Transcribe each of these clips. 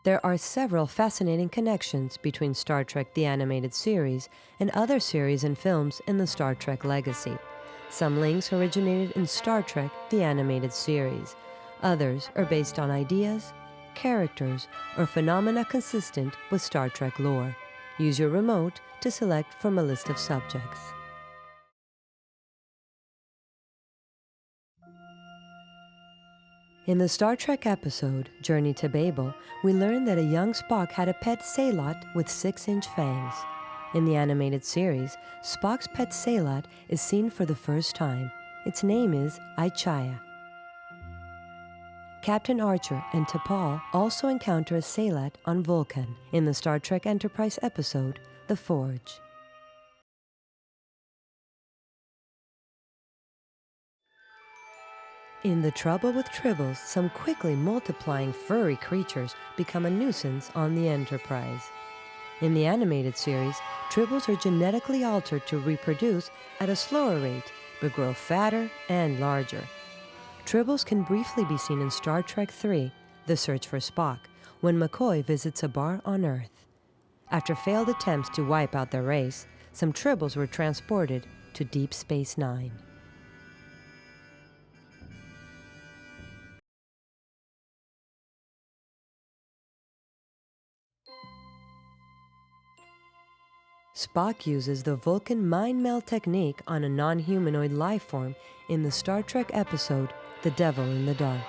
There are several fascinating connections between Star Trek the Animated Series and other series and films in the Star Trek legacy. Some links originated in Star Trek the Animated Series. Others are based on ideas, characters, or phenomena consistent with Star Trek lore. Use your remote to select from a list of subjects. In the Star Trek episode, Journey to Babel, we learn that a young Spock had a pet Sailot with 6-inch fangs. In the animated series, Spock's pet Sailot is seen for the first time. Its name is Aichaya. Captain Archer and T'Pol also encounter a Sailot on Vulcan in the Star Trek Enterprise episode, The Forge. In The Trouble with Tribbles, some quickly multiplying furry creatures become a nuisance on the Enterprise. In the animated series, Tribbles are genetically altered to reproduce at a slower rate, but grow fatter and larger. Tribbles can briefly be seen in Star Trek III, The Search for Spock, when McCoy visits a bar on Earth. After failed attempts to wipe out their race, some Tribbles were transported to Deep Space Nine. Spock uses the Vulcan mind meld technique on a non-humanoid life form in the Star Trek episode, The Devil in the Dark.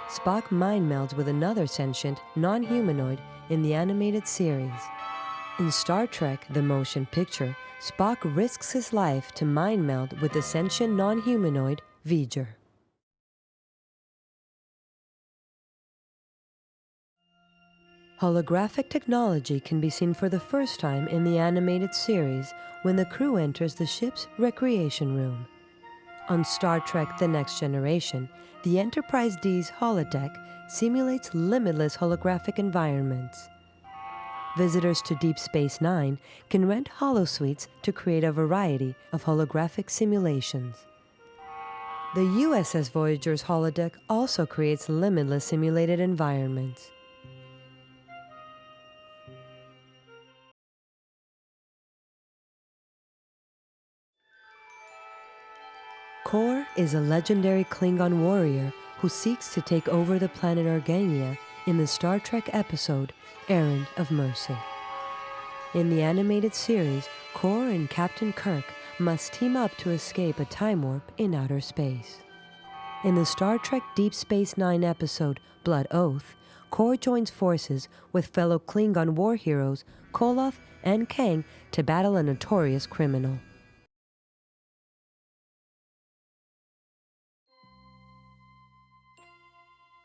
Spock mind melds with another sentient, non-humanoid in the animated series. In Star Trek, the motion picture, Spock risks his life to mind meld with the sentient non-humanoid V'Ger. Holographic technology can be seen for the first time in the animated series when the crew enters the ship's recreation room. On Star Trek The Next Generation, the Enterprise D's holodeck simulates limitless holographic environments. Visitors to Deep Space Nine can rent holosuites to create a variety of holographic simulations. The USS Voyager's holodeck also creates limitless simulated environments. Kor is a legendary Klingon warrior who seeks to take over the planet Organia in the Star Trek episode Errand of Mercy. In the animated series, Kor and Captain Kirk must team up to escape a time warp in outer space. In the Star Trek Deep Space Nine episode Blood Oath, Kor joins forces with fellow Klingon war heroes Koloth and Kang to battle a notorious criminal.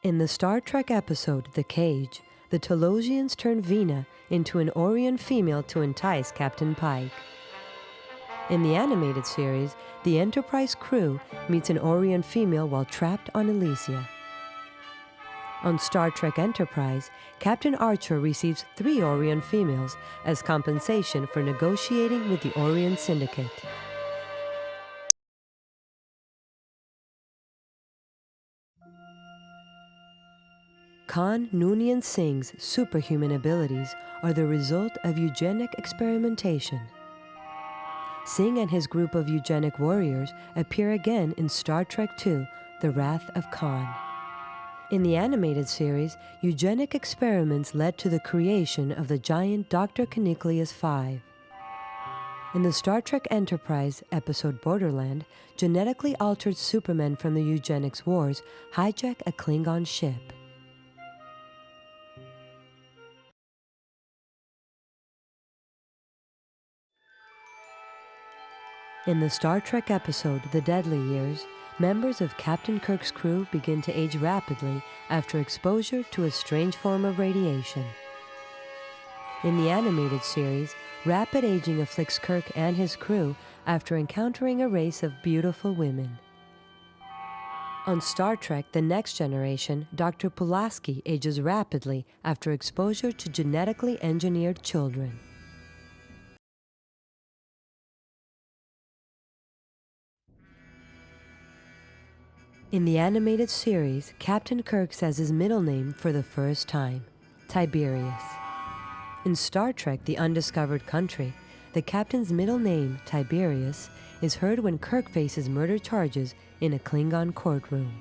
In the Star Trek episode The Cage, the Talosians turn Vina into an Orion female to entice Captain Pike. In the animated series, the Enterprise crew meets an Orion female while trapped on Elysia. On Star Trek Enterprise, Captain Archer receives 3 Orion females as compensation for negotiating with the Orion Syndicate. Khan Noonien Singh's superhuman abilities are the result of eugenic experimentation. Singh and his group of eugenic warriors appear again in Star Trek II, The Wrath of Khan. In the animated series, eugenic experiments led to the creation of the giant Dr. Caniclius 5. In the Star Trek Enterprise episode Borderland, genetically altered supermen from the eugenics wars hijack a Klingon ship. In the Star Trek episode The Deadly Years, members of Captain Kirk's crew begin to age rapidly after exposure to a strange form of radiation. In the animated series, rapid aging afflicts Kirk and his crew after encountering a race of beautiful women. On Star Trek The Next Generation, Dr. Pulaski ages rapidly after exposure to genetically engineered children. In the animated series, Captain Kirk says his middle name for the first time, Tiberius. In Star Trek: The Undiscovered Country, the captain's middle name, Tiberius, is heard when Kirk faces murder charges in a Klingon courtroom.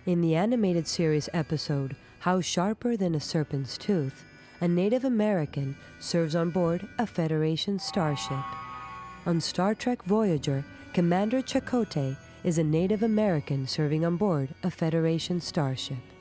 In the animated series episode, How Sharper Than a Serpent's Tooth, a Native American serves on board a Federation starship. On Star Trek Voyager, Commander Chakotay is a Native American serving on board a Federation starship.